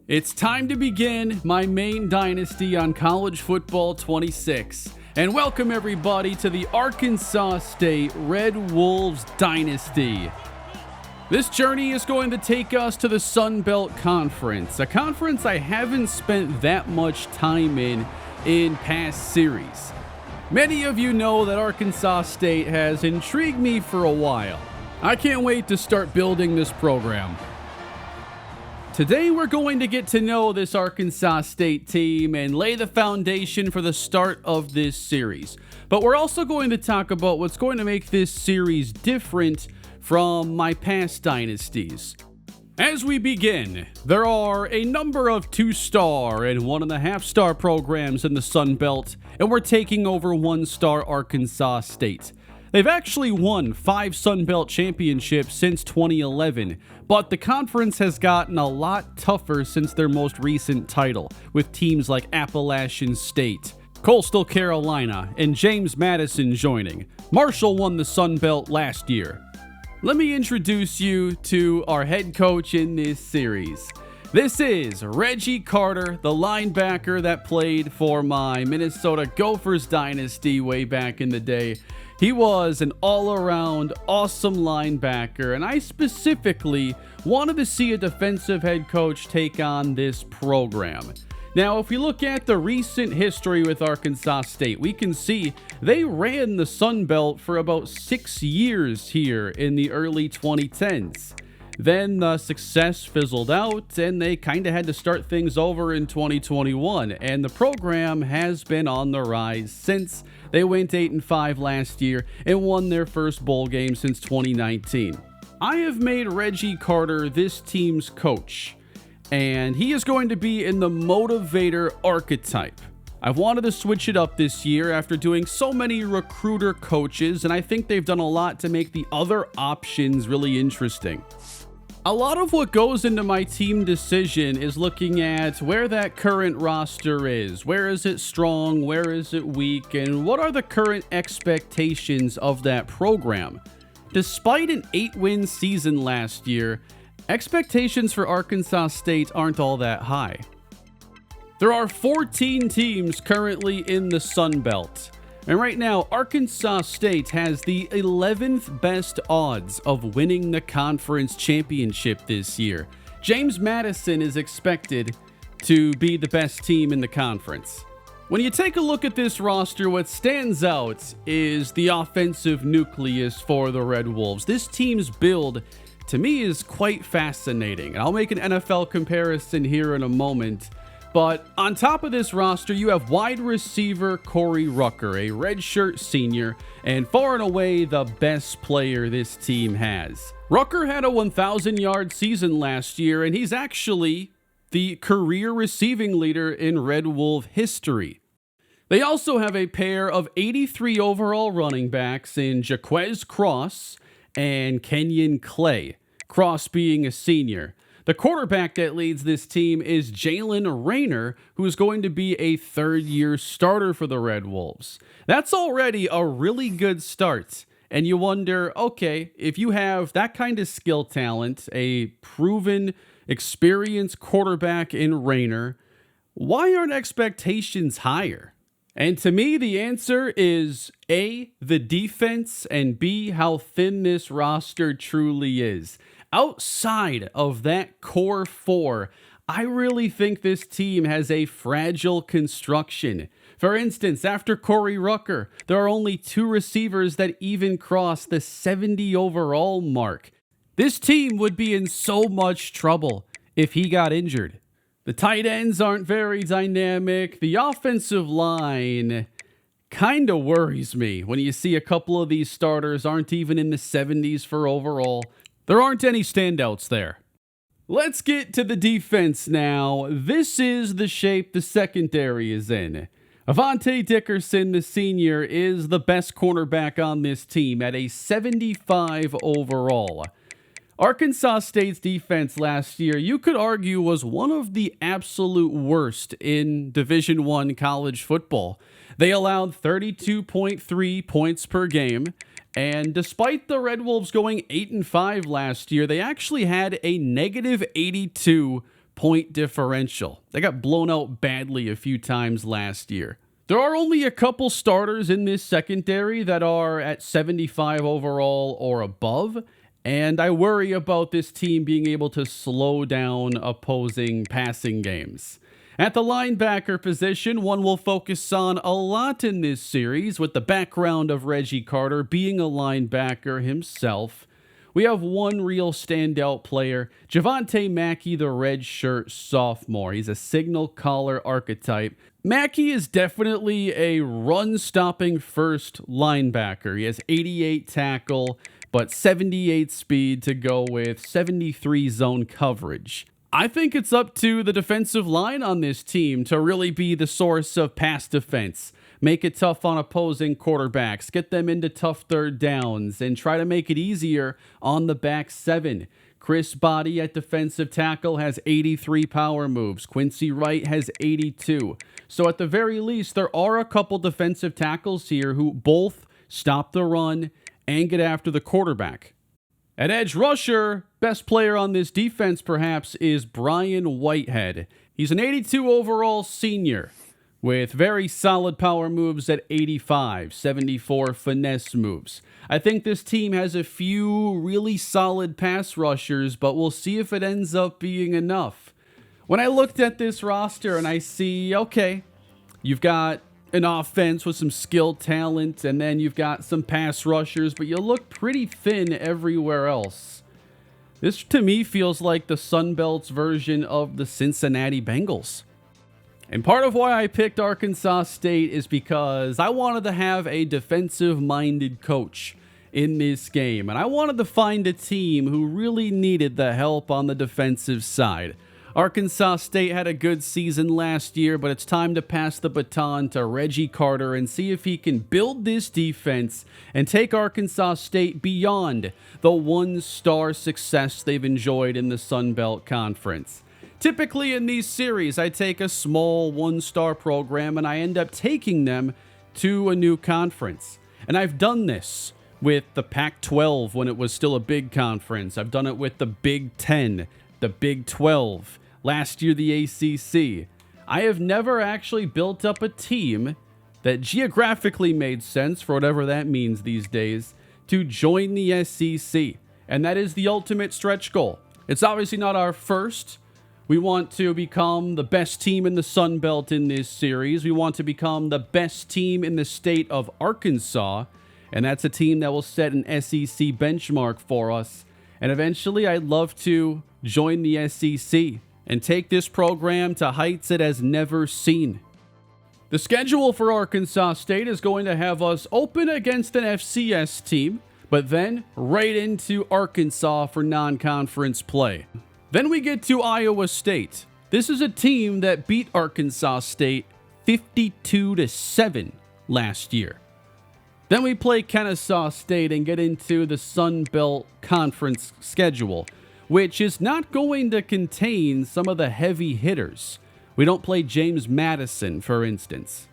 It's time to begin my main dynasty on College Football 26. And welcome everybody to the Arkansas State Red Wolves Dynasty. This journey is going to take us to the Sun Belt Conference, a conference I haven't spent that much time in past series. Many of you know that Arkansas State has intrigued me for a while. I can't wait to start building this program. Today we're going to get to know this Arkansas State team and lay the foundation for the start of this series. But we're also going to talk about what's going to make this series different from my past dynasties. As we begin, there are a number of 2-star and 1.5-star programs in the Sun Belt, and we're taking over 1-star Arkansas State. They've actually won 5 Sun Belt championships since 2011, but the conference has gotten a lot tougher since their most recent title, with teams like Appalachian State, Coastal Carolina, and James Madison joining. Marshall won the Sun Belt last year. Let me introduce you to our head coach in this series. This is Reggie Carter, the linebacker that played for my Minnesota Gophers dynasty way back in the day. He was an all-around awesome linebacker, and I specifically wanted to see a defensive head coach take on this program. Now, if we look at the recent history with Arkansas State, we can see they ran the Sun Belt for about 6 years here in the early 2010s. Then the success fizzled out, and they kind of had to start things over in 2021, and the program has been on the rise since. They went 8-5 last year and won their first bowl game since 2019. I have made Reggie Carter this team's coach, and he is going to be in the motivator archetype. I've wanted to switch it up this year after doing so many recruiter coaches, and I think they've done a lot to make the other options really interesting. A lot of what goes into my team decision is looking at where that current roster is. Where is it strong? Where is it weak? And what are the current expectations of that program? Despite an 8-win season last year, expectations for Arkansas State aren't all that high. There are 14 teams currently in the Sun Belt. And right now, Arkansas State has the 11th best odds of winning the conference championship this year. James Madison is expected to be the best team in the conference. When you take a look at this roster, what stands out is the offensive nucleus for the Red Wolves. This team's build, to me, is quite fascinating. And I'll make an NFL comparison here in a moment. But on top of this roster, you have wide receiver Corey Rucker, a redshirt senior, and far and away the best player this team has. Rucker had a 1,000-yard season last year, and he's actually the career receiving leader in Red Wolf history. They also have a pair of 83 overall running backs in Jaquez Cross and Kenyon Clay, Cross being a senior. The quarterback that leads this team is Jalen Rayner, who is going to be a third-year starter for the Red Wolves. That's already a really good start. And you wonder, okay, if you have that kind of skill talent, a proven, experienced quarterback in Rayner, why aren't expectations higher? And to me, the answer is A, the defense, and B, how thin this roster truly is. Outside of that core 4, I really think this team has a fragile construction. For instance, after Corey Rucker, there are only 2 receivers that even cross the 70 overall mark. This team would be in so much trouble if he got injured. The tight ends aren't very dynamic. The offensive line kind of worries me when you see a couple of these starters aren't even in the 70s for overall. There aren't any standouts there. Let's get to the defense now. This is the shape the secondary is in. Avante Dickerson, the senior, is the best cornerback on this team at a 75 overall. Arkansas State's defense last year, you could argue, was one of the absolute worst in Division I college football. They allowed 32.3 points per game. And despite the Red Wolves going 8-5 last year, they actually had a negative 82 point differential. They got blown out badly a few times last year. There are only a couple starters in this secondary that are at 75 overall or above, and I worry about this team being able to slow down opposing passing games. At the linebacker position, one we'll focus on a lot in this series with the background of Reggie Carter being a linebacker himself. We have one real standout player, Javonte Mackey, the redshirt sophomore. He's a signal caller archetype. Mackey is definitely a run-stopping first linebacker. He has 88 tackle, but 78 speed to go with 73 zone coverage. I think it's up to the defensive line on this team to really be the source of pass defense. Make it tough on opposing quarterbacks, get them into tough third downs, and try to make it easier on the back seven. Chris Body at defensive tackle has 83 power moves. Quincy Wright has 82. So at the very least, there are a couple defensive tackles here who both stop the run and get after the quarterback. At edge rusher, best player on this defense perhaps is Brian Whitehead. He's an 82 overall senior with very solid power moves at 85, 74 finesse moves. I think this team has a few really solid pass rushers, but we'll see if it ends up being enough. When I looked at this roster and I see, okay, you've got an offense with some skilled talent, and then you've got some pass rushers, but you look pretty thin everywhere else. This, to me, feels like the Sun Belt's version of the Cincinnati Bengals. And part of why I picked Arkansas State is because I wanted to have a defensive-minded coach in this game, and I wanted to find a team who really needed the help on the defensive side. Arkansas State had a good season last year, but it's time to pass the baton to Reggie Carter and see if he can build this defense and take Arkansas State beyond the one-star success they've enjoyed in the Sun Belt Conference. Typically in these series, I take a small one-star program and I end up taking them to a new conference. And I've done this with the Pac-12 when it was still a big conference. I've done it with the Big Ten, the Big 12. Last year, the ACC. I have never actually built up a team that geographically made sense, for whatever that means these days, to join the SEC. And that is the ultimate stretch goal. It's obviously not our first. We want to become the best team in the Sun Belt in this series. We want to become the best team in the state of Arkansas. And that's a team that will set an SEC benchmark for us. And eventually, I'd love to join the SEC and take this program to heights it has never seen. The schedule for Arkansas State is going to have us open against an FCS team, but then right into Arkansas for non-conference play. Then we get to Iowa State. This is a team that beat Arkansas State 52-7 last year. Then we play Kennesaw State and get into the Sun Belt Conference schedule, which is not going to contain some of the heavy hitters. We don't play James Madison, for instance.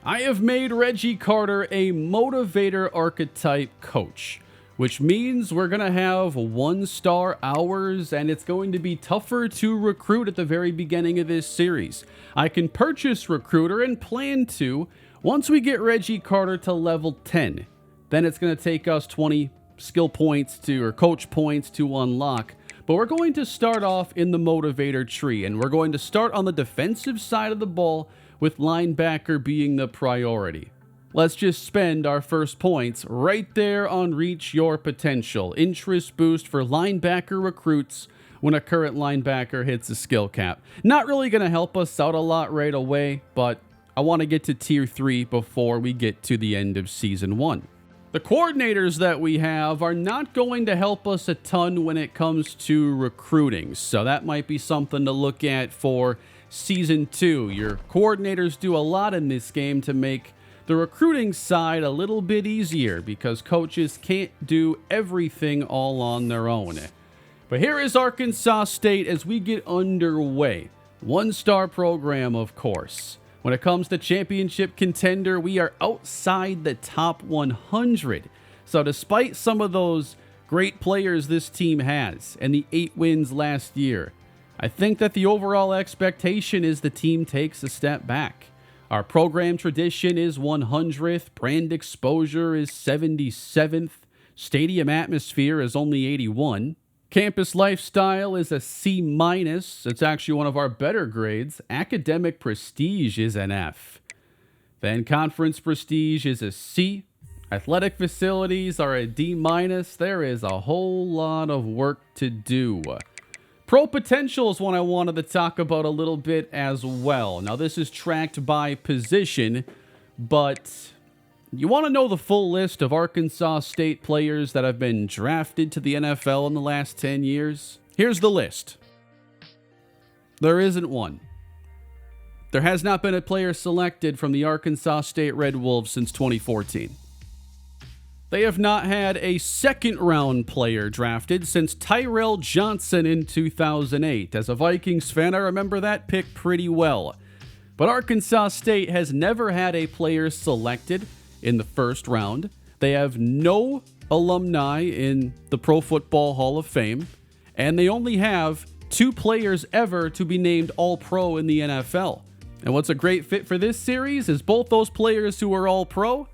I have made Reggie Carter a motivator archetype coach, which means we're going to have one-star hours, and it's going to be tougher to recruit at the very beginning of this series. I can purchase Recruiter and plan to once we get Reggie Carter to level 10. Then it's going to take us 20 skill points or coach points to unlock. But we're going to start off in the motivator tree, and we're going to start on the defensive side of the ball with linebacker being the priority. Let's just spend our first points right there on Reach Your Potential. Interest boost for linebacker recruits when a current linebacker hits a skill cap. Not really going to help us out a lot right away, but I want to get to Tier 3 before we get to the end of Season 1. The coordinators that we have are not going to help us a ton when it comes to recruiting, so that might be something to look at for Season 2. Your coordinators do a lot in this game to make the recruiting side a little bit easier because coaches can't do everything all on their own. But here is Arkansas State as we get underway. One-star program, of course. When it comes to championship contender, we are outside the top 100. So despite some of those great players this team has and the 8 wins last year, I think that the overall expectation is the team takes a step back. Our program tradition is 100th, brand exposure is 77th, stadium atmosphere is only 81. Campus lifestyle is a C-. It's actually one of our better grades. Academic prestige is an F. Then conference prestige is a C. Athletic facilities are a D-. There is a whole lot of work to do. Pro potential is one I wanted to talk about a little bit as well. Now, this is tracked by position, but you want to know the full list of Arkansas State players that have been drafted to the NFL in the last 10 years? Here's the list. There isn't one. There has not been a player selected from the Arkansas State Red Wolves since 2014. They have not had a second-round player drafted since Tyrell Johnson in 2008. As a Vikings fan, I remember that pick pretty well. But Arkansas State has never had a player selected in the first round. They have no alumni in the Pro Football Hall of Fame, and they only have 2 players ever to be named All-Pro in the NFL. And what's a great fit for this series is both those players who are All-Pro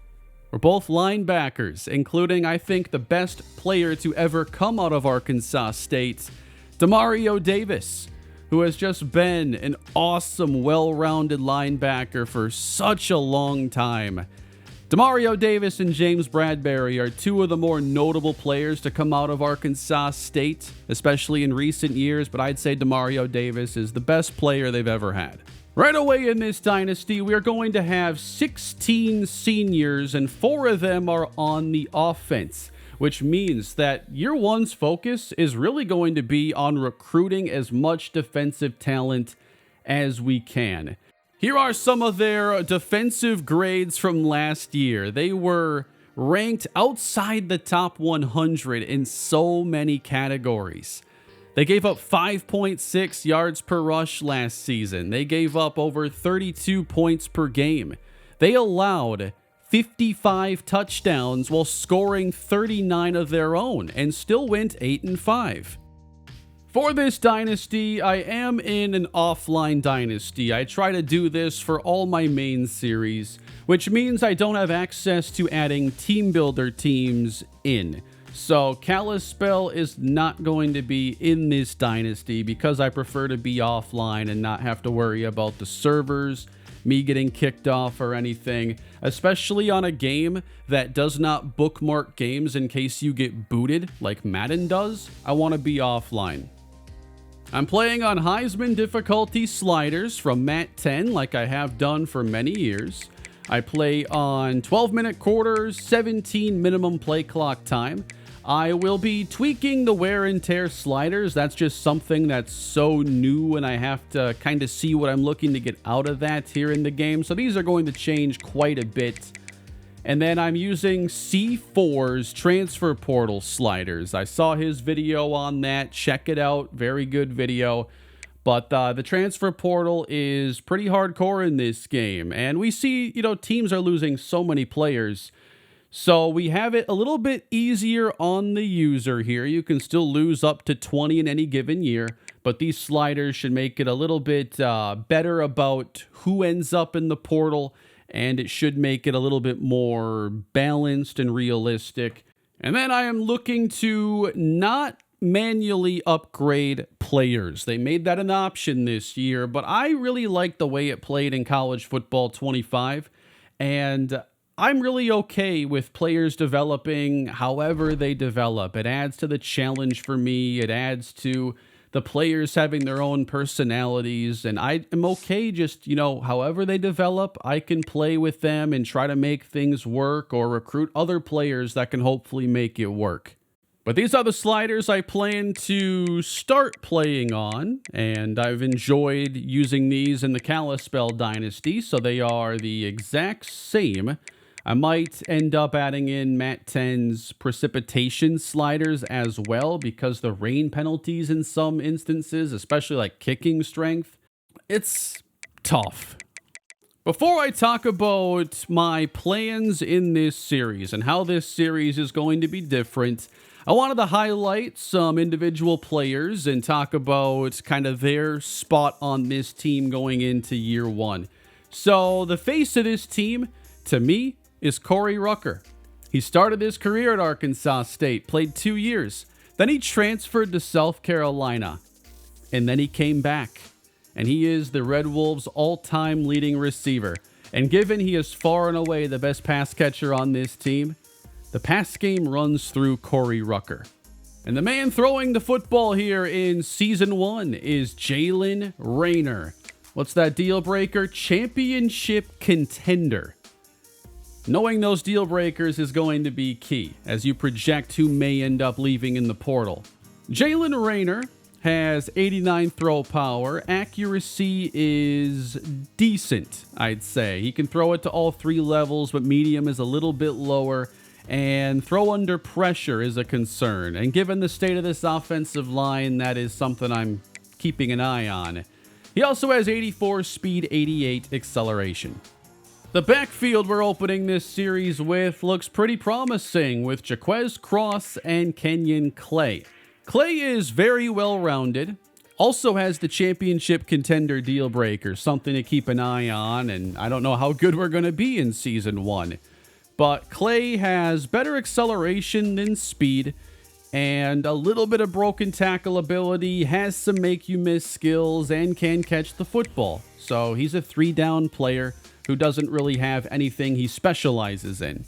were both linebackers, including, I think, the best player to ever come out of Arkansas State, Demario Davis, who has just been an awesome, well-rounded linebacker for such a long time. Demario Davis and James Bradbury are 2 of the more notable players to come out of Arkansas State, especially in recent years, but I'd say Demario Davis is the best player they've ever had. Right away in this dynasty, we are going to have 16 seniors, and 4 of them are on the offense, which means that year one's focus is really going to be on recruiting as much defensive talent as we can. Here are some of their defensive grades from last year. They were ranked outside the top 100 in so many categories. They gave up 5.6 yards per rush last season. They gave up over 32 points per game. They allowed 55 touchdowns while scoring 39 of their own and still went 8-5. For this dynasty, I am in an offline dynasty. I try to do this for all my main series, which means I don't have access to adding team builder teams in. So Kalispell is not going to be in this dynasty because I prefer to be offline and not have to worry about the servers, me getting kicked off or anything, especially on a game that does not bookmark games in case you get booted like Madden does. I want to be offline. I'm playing on Heisman difficulty sliders from Mat 10 like I have done for many years. I play on 12-minute quarters, 17 minimum play clock time. I will be tweaking the wear and tear sliders. That's just something that's so new and I have to kind of see what I'm looking to get out of that here in the game. So these are going to change quite a bit. And then I'm using C4's transfer portal sliders. I saw his video on that. Check it out. Very good video. But the transfer portal is pretty hardcore in this game. And we see, teams are losing so many players. So we have it a little bit easier on the user here. You can still lose up to 20 in any given year, but these sliders should make it a little bit better about who ends up in the portal, and it should make it a little bit more balanced and realistic. And then I am looking to not manually upgrade players. They made that an option this year, but I really like the way it played in College Football 25, and I'm really okay with players developing however they develop. It adds to the challenge for me. It adds to the players having their own personalities. And I am okay just, however they develop, I can play with them and try to make things work or recruit other players that can hopefully make it work. But these are the sliders I plan to start playing on, and I've enjoyed using these in the Kalispell Dynasty, so they are the exact same. I might end up adding in Mat 10's precipitation sliders as well because the rain penalties in some instances, especially like kicking strength, it's tough. Before I talk about my plans in this series and how this series is going to be different, I wanted to highlight some individual players and talk about kind of their spot on this team going into year one. So the face of this team, to me, is Corey Rucker. He started his career at Arkansas State, played 2 years. Then he transferred to South Carolina. And then he came back. And he is the Red Wolves' all-time leading receiver. And given he is far and away the best pass catcher on this team, the pass game runs through Corey Rucker. And the man throwing the football here in Season 1 is Jalen Rayner. What's that deal breaker? Championship contender. Knowing those deal breakers is going to be key as you project who may end up leaving in the portal. Jalen Rayner has 89 throw power. Accuracy is decent, I'd say. He can throw it to all 3 levels, but medium is a little bit lower. And throw under pressure is a concern. And given the state of this offensive line, that is something I'm keeping an eye on. He also has 84 speed, 88 acceleration. The backfield we're opening this series with looks pretty promising with Jaquez Cross and Kenyon Clay. Clay is very well-rounded, also has the championship contender deal breaker, something to keep an eye on, and I don't know how good we're going to be in Season 1. But Clay has better acceleration than speed, and a little bit of broken tackle ability, has some make-you-miss skills, and can catch the football. So he's a 3-down player who doesn't really have anything he specializes in.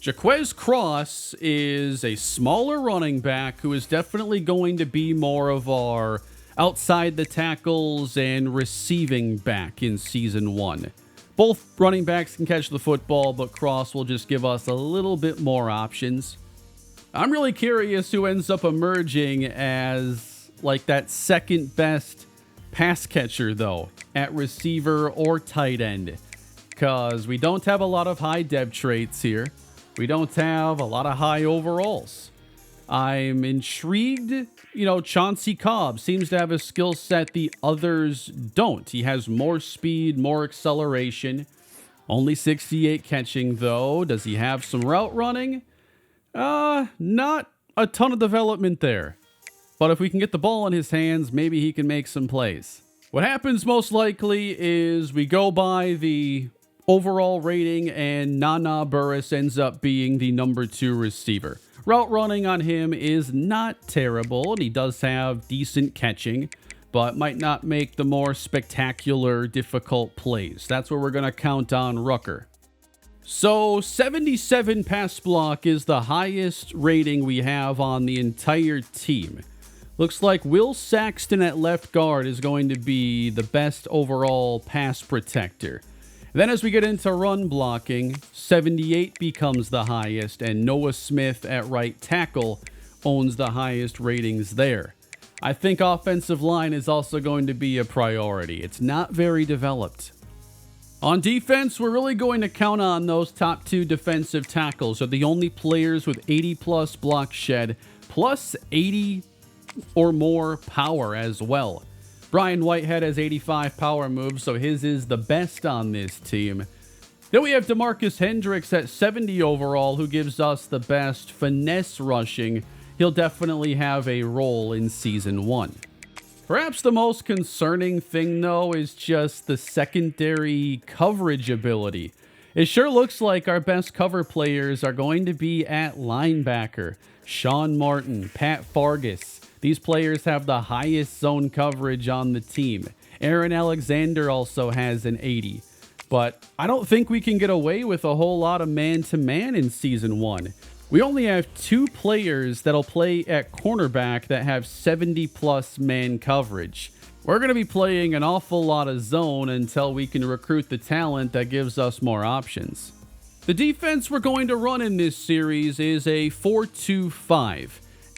Jaquez Cross is a smaller running back who is definitely going to be more of our outside the tackles and receiving back in Season 1. Both running backs can catch the football, but Cross will just give us a little bit more options. I'm really curious who ends up emerging as like that second best pass catcher, though, at receiver or tight end. Because we don't have a lot of high depth traits here. We don't have a lot of high overalls. I'm intrigued. Chauncey Cobb seems to have a skill set the others don't. He has more speed, more acceleration. Only 68 catching, though. Does he have some route running? Not a ton of development there. But if we can get the ball in his hands, maybe he can make some plays. What happens most likely is we go by the overall rating, and Nana Burris ends up being the number 2 receiver. Route running on him is not terrible, and he does have decent catching, but might not make the more spectacular, difficult plays. That's where we're going to count on Rucker. So 77 pass block is the highest rating we have on the entire team. Looks like Will Saxton at left guard is going to be the best overall pass protector. Then as we get into run blocking, 78 becomes the highest, and Noah Smith at right tackle owns the highest ratings there. I think offensive line is also going to be a priority. It's not very developed. On defense, we're really going to count on those top 2 defensive tackles. Are the only players with 80+ block shed, plus 80 or more power as well. Brian Whitehead has 85 power moves, so his is the best on this team. Then we have DeMarcus Hendricks at 70 overall, who gives us the best finesse rushing. He'll definitely have a role in Season 1. Perhaps the most concerning thing, though, is just the secondary coverage ability. It sure looks like our best cover players are going to be at linebacker. Sean Martin, Pat Fargas. These players have the highest zone coverage on the team. Aaron Alexander also has an 80. But I don't think we can get away with a whole lot of man-to-man in Season 1. We only have 2 players that'll play at cornerback that have 70+ man coverage. We're going to be playing an awful lot of zone until we can recruit the talent that gives us more options. The defense we're going to run in this series is a 4-2-5.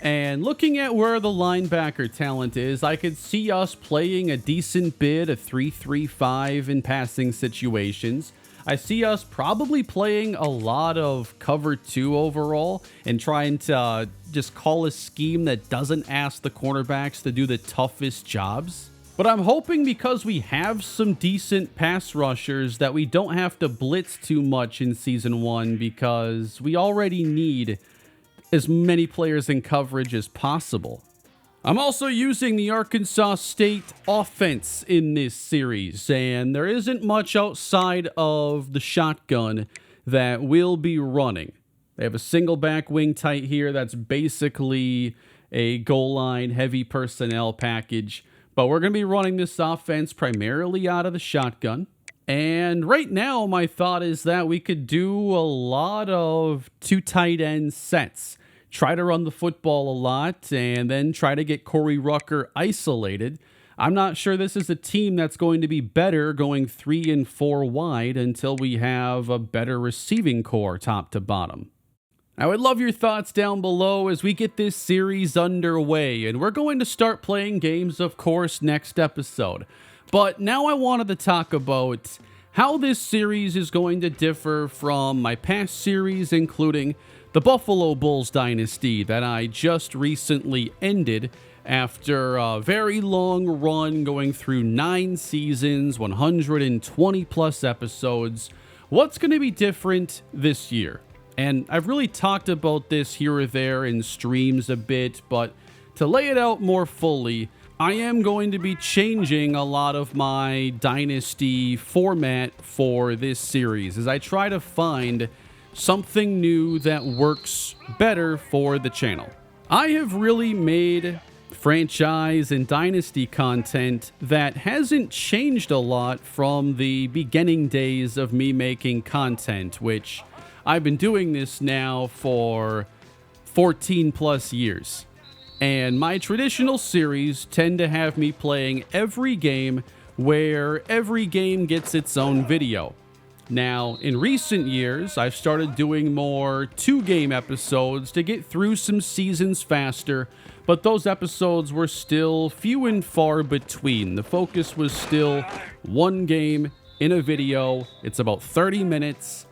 And looking at where the linebacker talent is, I could see us playing a decent bit of 3-3-5 in passing situations. I see us probably playing a lot of cover 2 overall and trying to just call a scheme that doesn't ask the cornerbacks to do the toughest jobs. But I'm hoping because we have some decent pass rushers that we don't have to blitz too much in Season 1, because we already need as many players in coverage as possible. I'm also using the Arkansas State offense in this series, and there isn't much outside of the shotgun that we'll be running. They have a single back wing tight here that's basically a goal line heavy personnel package, but we're going to be running this offense primarily out of the shotgun. And right now, my thought is that we could do a lot of 2 tight end sets. Try to run the football a lot, and then try to get Corey Rucker isolated. I'm not sure this is a team that's going to be better going 3 and 4 wide until we have a better receiving core top to bottom. I would love your thoughts down below as we get this series underway, and we're going to start playing games, of course, next episode. But now I wanted to talk about how this series is going to differ from my past series, including the Buffalo Bulls Dynasty that I just recently ended after a very long run going through 9 seasons, 120 plus episodes. What's going to be different this year? And I've really talked about this here or there in streams a bit, but to lay it out more fully, I am going to be changing a lot of my Dynasty format for this series as I try to find something new that works better for the channel. I have really made franchise and Dynasty content that hasn't changed a lot from the beginning days of me making content, which I've been doing this now for 14 plus years. And my traditional series tend to have me playing every game where every game gets its own video. Now, in recent years, I've started doing more 2-game episodes to get through some seasons faster, but those episodes were still few and far between. The focus was still 1 game in a video. It's about 30 minutes,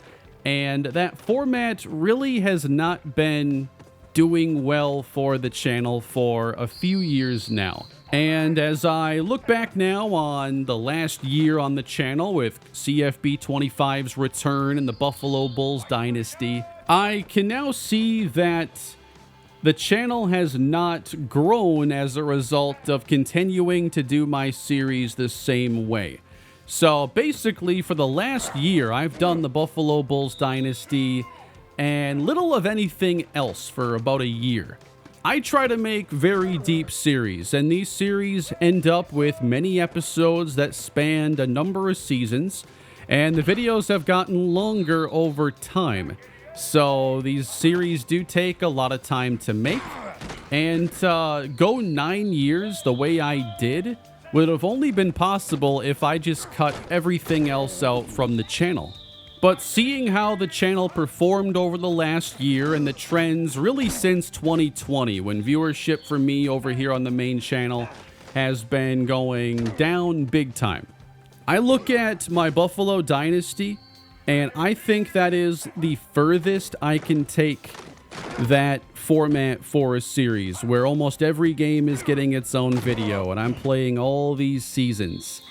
and that format really has not been doing well for the channel for a few years now. And as I look back now on the last year on the channel with CFB25's return and the Buffalo Bulls Dynasty, I can now see that the channel has not grown as a result of continuing to do my series the same way. So basically, for the last year, I've done the Buffalo Bulls Dynasty and little of anything else for about a year. I try to make very deep series, and these series end up with many episodes that spanned a number of seasons, and the videos have gotten longer over time. So these series do take a lot of time to make, and go 9 years the way I did would have only been possible if I just cut everything else out from the channel. But seeing how the channel performed over the last year and the trends really since 2020, when viewership for me over here on the main channel has been going down big time, I look at my Buffalo Dynasty and I think that is the furthest I can take that format for a series where almost every game is getting its own video and I'm playing all these seasons.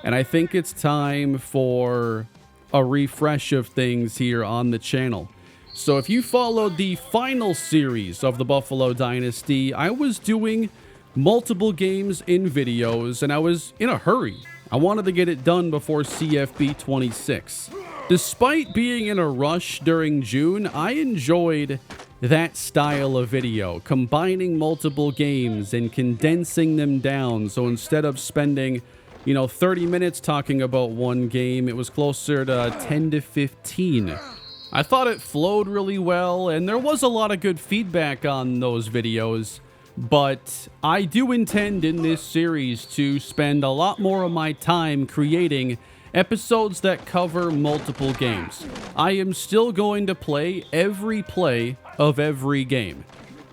And I think it's time for a refresh of things here on the channel. So if you followed the final series of the Buffalo Dynasty, I was doing multiple games in videos and I was in a hurry. I wanted to get it done before CFB 26. Despite being in a rush during June, I enjoyed that style of video, combining multiple games and condensing them down. So instead of spending 30 minutes talking about one game, it was closer to 10 to 15. I thought it flowed really well, and there was a lot of good feedback on those videos, but I do intend in this series to spend a lot more of my time creating episodes that cover multiple games. I am still going to play every play of every game.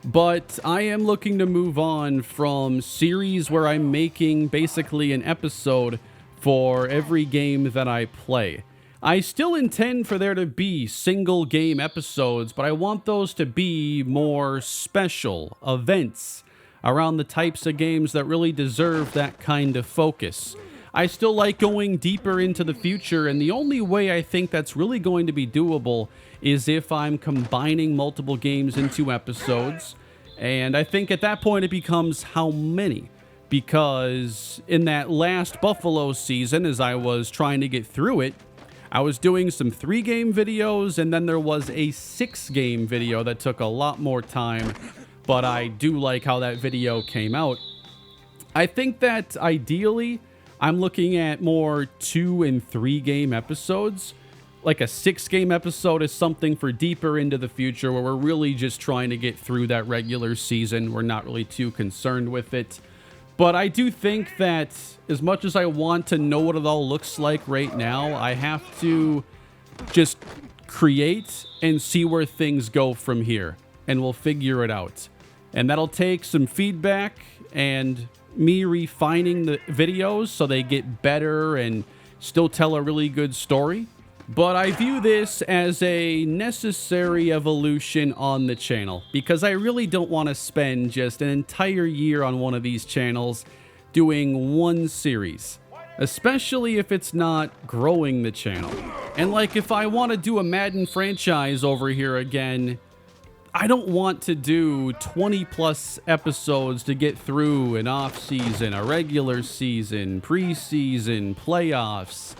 But I am looking to move on from series where I'm making basically an episode for every game that I play. I still intend for there to be single game episodes, but I want those to be more special events around the types of games that really deserve that kind of focus. I still like going deeper into the future, and the only way I think that's really going to be doable is if I'm combining multiple games into episodes. And I think at that point it becomes how many? Because in that last Buffalo season, as I was trying to get through it, I was doing some 3-game videos, and then there was a 6-game video that took a lot more time, but I do like how that video came out. I think that ideally, I'm looking at more 2 and 3-game episodes. Like a 6-game episode is something for deeper into the future where we're really just trying to get through that regular season. We're not really too concerned with it. But I do think that as much as I want to know what it all looks like right now, I have to just create and see where things go from here. And we'll figure it out. And that'll take some feedback and me refining the videos so they get better and still tell a really good story. But I view this as a necessary evolution on the channel because I really don't want to spend just an entire year on one of these channels doing one series, especially if it's not growing the channel. And like if I want to do a Madden franchise over here again, I don't want to do 20 plus episodes to get through an off season, a regular season, preseason, playoffs.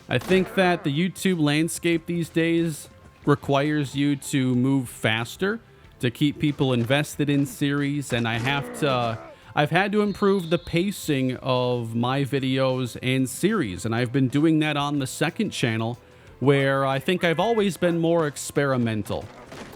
I think that the YouTube landscape these days requires you to move faster to keep people invested in series, and I've had to improve the pacing of my videos and series, and I've been doing that on the second channel where I think I've always been more experimental.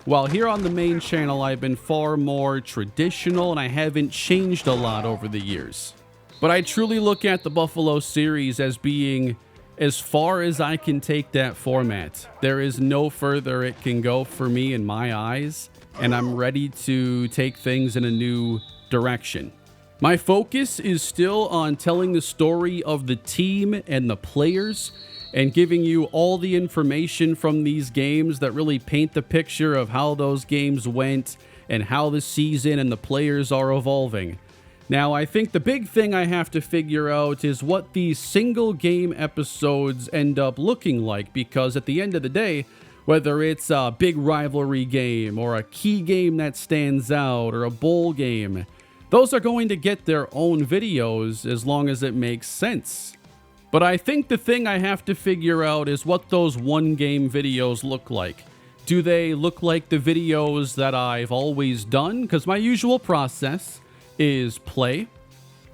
While here on the main channel, I've been far more traditional and I haven't changed a lot over the years. But I truly look at the Buffalo series as being as far as I can take that format. There is no further it can go for me in my eyes, and I'm ready to take things in a new direction. My focus is still on telling the story of the team and the players and giving you all the information from these games that really paint the picture of how those games went and how the season and the players are evolving. Now, I think the big thing I have to figure out is what these single game episodes end up looking like, because at the end of the day, whether it's a big rivalry game or a key game that stands out or a bowl game, those are going to get their own videos as long as it makes sense. But I think the thing I have to figure out is what those one-game videos look like. Do they look like the videos that I've always done? Because my usual process is play,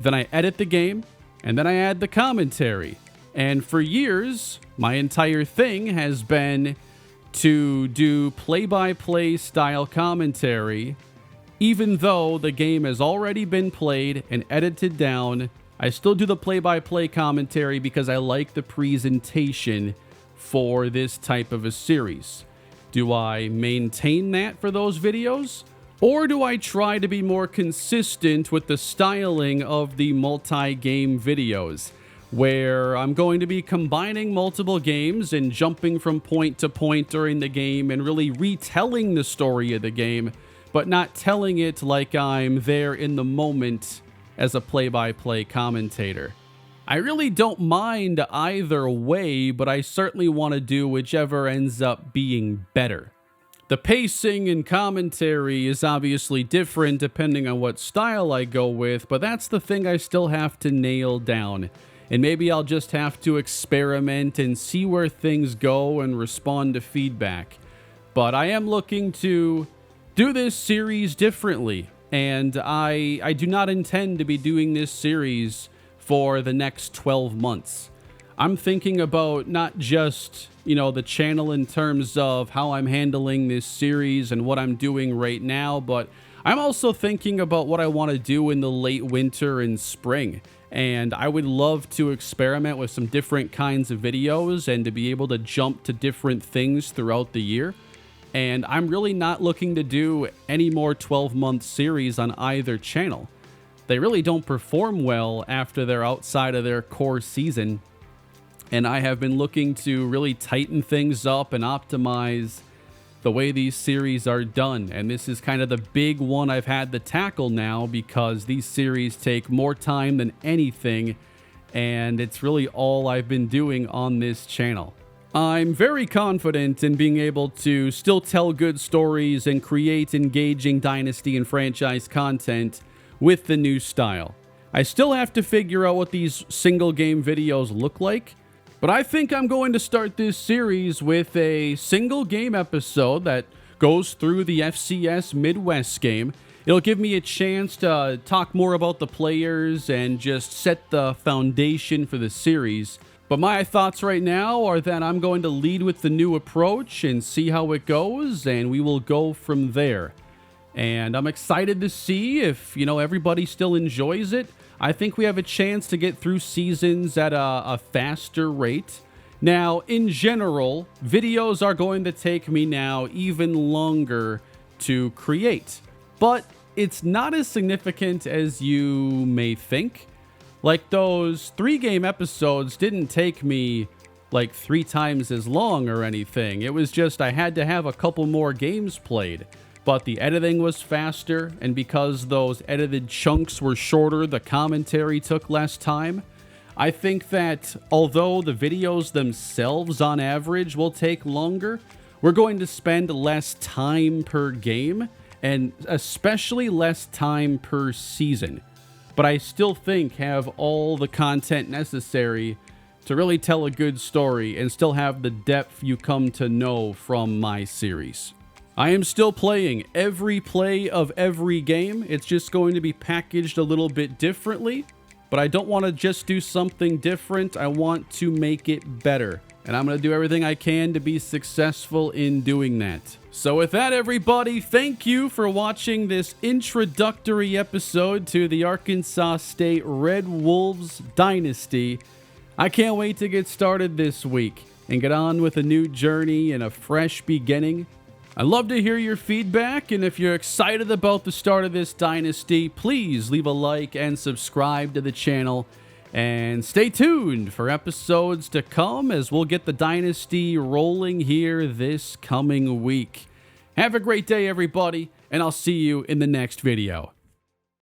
then I edit the game, and then I add the commentary. And for years, my entire thing has been to do play-by-play style commentary. Even though the game has already been played and edited down, I still do the play-by-play commentary because I like the presentation for this type of a series. Do I maintain that for those videos? Or do I try to be more consistent with the styling of the multi-game videos, where I'm going to be combining multiple games and jumping from point to point during the game and really retelling the story of the game, but not telling it like I'm there in the moment as a play-by-play commentator. I really don't mind either way, but I certainly want to do whichever ends up being better. The pacing and commentary is obviously different depending on what style I go with, but that's the thing I still have to nail down. And maybe I'll just have to experiment and see where things go and respond to feedback. But I am looking to do this series differently, and I do not intend to be doing this series for the next 12 months. I'm thinking about not just, the channel in terms of how I'm handling this series and what I'm doing right now, but I'm also thinking about what I want to do in the late winter and spring. And I would love to experiment with some different kinds of videos and to be able to jump to different things throughout the year. And I'm really not looking to do any more 12-month series on either channel. They really don't perform well after they're outside of their core season. And I have been looking to really tighten things up and optimize the way these series are done. And this is kind of the big one I've had to tackle now because these series take more time than anything. and it's really all I've been doing on this channel. I'm very confident in being able to still tell good stories and create engaging dynasty and franchise content with the new style. I still have to figure out what these single game videos look like, but I think I'm going to start this series with a single game episode that goes through the FCS Midwest game. It'll give me a chance to talk more about the players and just set the foundation for the series. But my thoughts right now are that I'm going to lead with the new approach and see how it goes, and we will go from there. And I'm excited to see if, everybody still enjoys it. I think we have a chance to get through seasons at a faster rate. Now, in general, videos are going to take me now even longer to create. But it's not as significant as you may think. Like, those 3-game episodes didn't take me like 3 times as long or anything. It was just I had to have a couple more games played. But the editing was faster, and because those edited chunks were shorter, the commentary took less time. I think that although the videos themselves on average will take longer, we're going to spend less time per game, and especially less time per season. But I still think have all the content necessary to really tell a good story and still have the depth you come to know from my series. I am still playing every play of every game. It's just going to be packaged a little bit differently, but I don't want to just do something different. I want to make it better, and I'm going to do everything I can to be successful in doing that. So with that, everybody, thank you for watching this introductory episode to the Arkansas State Red Wolves Dynasty. I can't wait to get started this week and get on with a new journey and a fresh beginning. I'd love to hear your feedback, and if you're excited about the start of this dynasty, please leave a like and subscribe to the channel. And stay tuned for episodes to come as we'll get the dynasty rolling here this coming week. Have a great day, everybody, and I'll see you in the next video.